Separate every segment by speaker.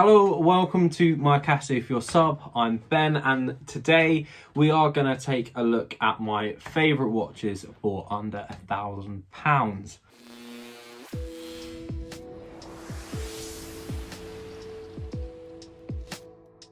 Speaker 1: Hello, welcome to my Cassie. If you're sub, I'm Ben, and today we are going to take a look at my favourite watches for under £1,000.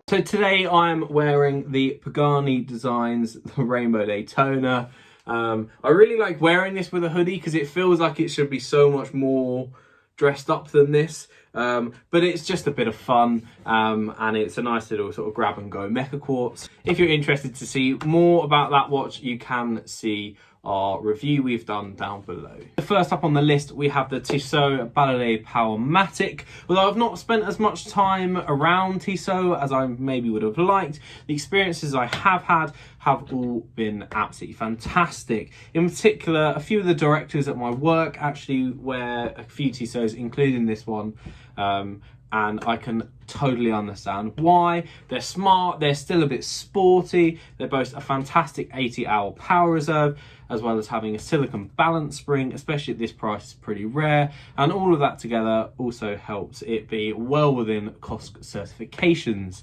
Speaker 1: So today I'm wearing the Pagani Designs, the Rainbow Daytona. I really like wearing this with a hoodie because it feels like it should be so much more dressed up than this, but it's just a bit of fun, and it's a nice little sort of grab and go mecha quartz. If you're interested to see more about that watch, you can see our review we've done down below. First up on the list, we have the Tissot Balade Powermatic. Although I've not spent as much time around Tissot as I maybe would have liked, the experiences I have had have all been absolutely fantastic. In particular, a few of the directors at my work actually wear a few Tissots, including this one. And I can totally understand why. They're smart, they're still a bit sporty, they boast a fantastic 80-hour power reserve, as well as having a silicone balance spring, especially at this price, it's pretty rare. And all of that together also helps it be well within COSC certifications.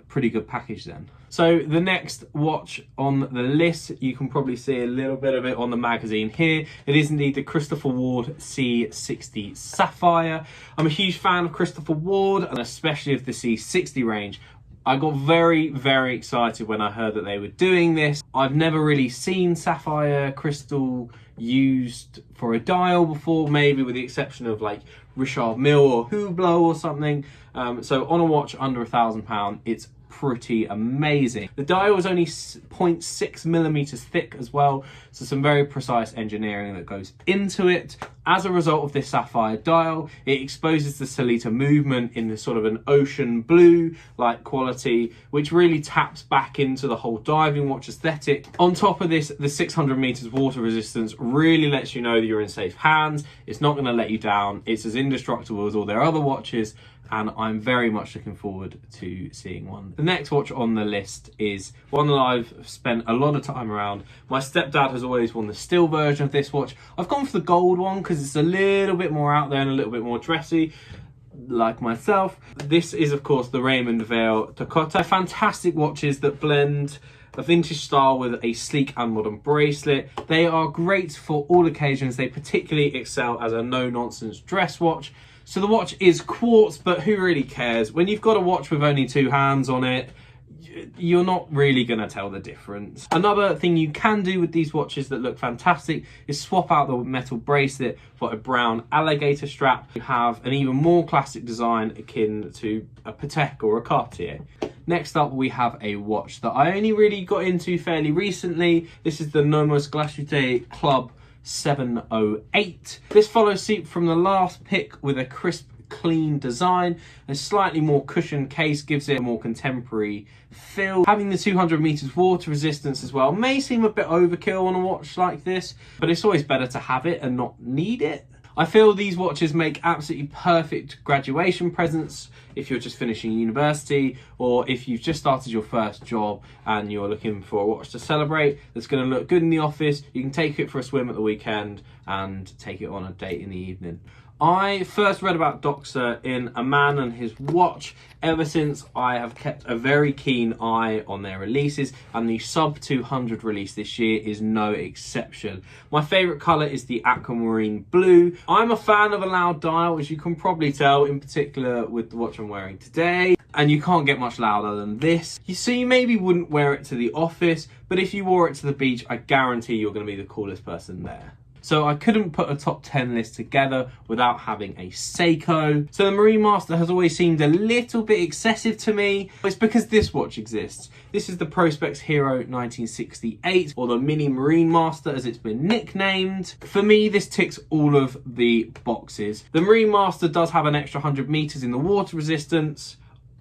Speaker 1: Pretty good package then. So the next watch on the list, you can probably see a little bit of it on the magazine here. It is indeed the Christopher Ward C60 Sapphire. I'm a huge fan of Christopher Ward, and especially of the C60 range. I got very, very excited when I heard that they were doing this. I've never really seen sapphire crystal used for a dial before, maybe with the exception of like Richard Mille or Hublot or something. So on a watch under £1,000, it's pretty amazing. The dial is only 0.6 millimeters thick as well, so some very precise engineering that goes into it. As a result of this sapphire dial, it exposes the Solita movement in this sort of an ocean blue like quality, which really taps back into the whole diving watch aesthetic. On top of this, the 600 meters water resistance really lets you know that you're in safe hands. It's not going to let you down. It's as indestructible as all their other watches, and I'm very much looking forward to seeing one. The next watch on the list is one that I've spent a lot of time around. My stepdad has always worn the steel version of this watch. I've gone for the gold one because it's a little bit more out there and a little bit more dressy, like myself. This is, of course, the Raymond Vale Dakota. Fantastic watches that blend a vintage style with a sleek and modern bracelet. They are great for all occasions. They particularly excel as a no-nonsense dress watch. So the watch is quartz, but who really cares? When you've got a watch with only two hands on it, you're not really going to tell the difference. Another thing you can do with these watches that look fantastic is swap out the metal bracelet for a brown alligator strap. You have an even more classic design akin to a Patek or a Cartier. Next up, we have a watch that I only really got into fairly recently. This is the Nomos Glashütte Club 708. This follows suit from the last pick with a crisp, clean design. A slightly more cushioned case gives it a more contemporary feel. Having the 200 meters water resistance as well may seem a bit overkill on a watch like this, but it's always better to have it and not need it. I feel these watches make absolutely perfect graduation presents if you're just finishing university, or if you've just started your first job and you're looking for a watch to celebrate that's going to look good in the office. You can take it for a swim at the weekend and take it on a date in the evening. I first read about Doxa in A Man and His Watch. Ever since, I have kept a very keen eye on their releases, and the sub 200 release this year is no exception. My favourite colour is the aquamarine blue. I'm a fan of a loud dial, as you can probably tell, in particular with the watch I'm wearing today. And you can't get much louder than this. So you maybe wouldn't wear it to the office, but if you wore it to the beach, I guarantee you're going to be the coolest person there. So I couldn't put a top 10 list together without having a Seiko. So the Marine Master has always seemed a little bit excessive to me. It's because this watch exists. This is the Prospex Hero 1968, or the Mini Marine Master as it's been nicknamed. For me, this ticks all of the boxes. The Marine Master does have an extra 100 meters in the water resistance.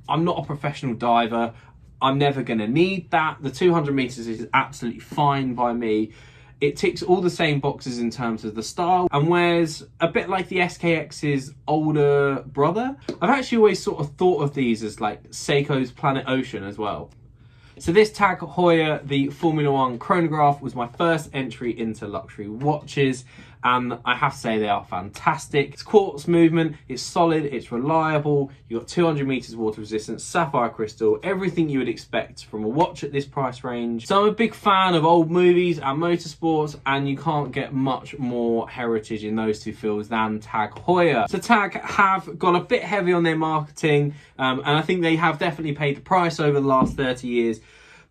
Speaker 1: I'm not a professional diver. I'm never gonna need that. The 200 meters is absolutely fine by me. It ticks all the same boxes in terms of the style and wears a bit like the SKX's older brother. I've actually always sort of thought of these as like Seiko's Planet Ocean as well. So this Tag Heuer, the Formula One chronograph, was my first entry into luxury watches. and I have to say they are fantastic. It's quartz movement, it's solid, it's reliable, you've got 200 meters water resistance, sapphire crystal, everything you would expect from a watch at this price range. So I'm a big fan of old movies and motorsports, and you can't get much more heritage in those two fields than TAG Heuer. So TAG have gone a bit heavy on their marketing, and I think they have definitely paid the price over the last 30 years.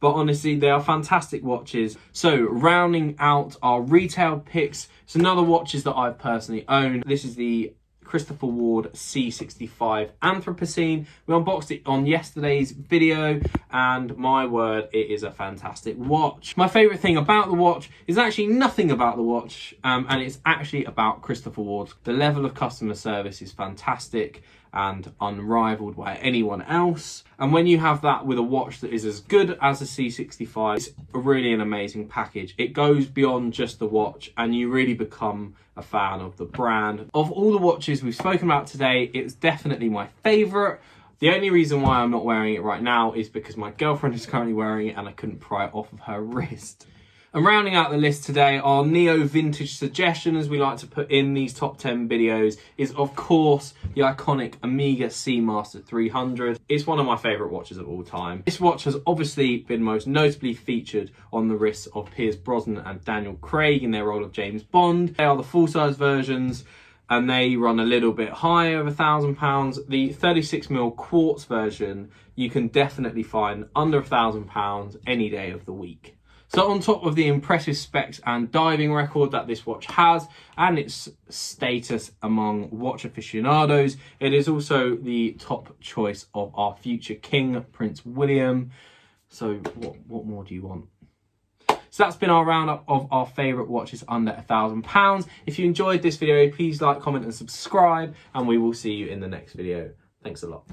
Speaker 1: But honestly, they are fantastic watches. So rounding out our retail picks, it's another watches that I've personally owned. This is the Christopher Ward C65 Anthropocene. We unboxed it on yesterday's video, and my word, it is a fantastic watch. My favourite thing about the watch is actually nothing about the watch, and it's actually about Christopher Ward. The level of customer service is fantastic and unrivaled by anyone else. And when you have that with a watch that is as good as a C65, it's really an amazing package. It goes beyond just the watch, and you really become a fan of the brand. Of all the watches we've spoken about today, it's definitely my favourite. The only reason why I'm not wearing it right now is because my girlfriend is currently wearing it and I couldn't pry it off of her wrist. And rounding out the list today, our neo vintage suggestion, as we like to put in these top 10 videos, is of course the iconic Omega Seamaster 300. It's one of my favourite watches of all time. This watch has obviously been most notably featured on the wrists of Pierce Brosnan and Daniel Craig in their role of James Bond. They are the full-size versions, and they run a little bit higher of £1,000. The 36mm quartz version you can definitely find under £1,000 any day of the week. So on top of the impressive specs and diving record that this watch has, and its status among watch aficionados, it is also the top choice of our future king, Prince William. So what more do you want? So that's been our roundup of our favourite watches under £1,000. If you enjoyed this video, please like, comment and subscribe, and we will see you in the next video. Thanks a lot.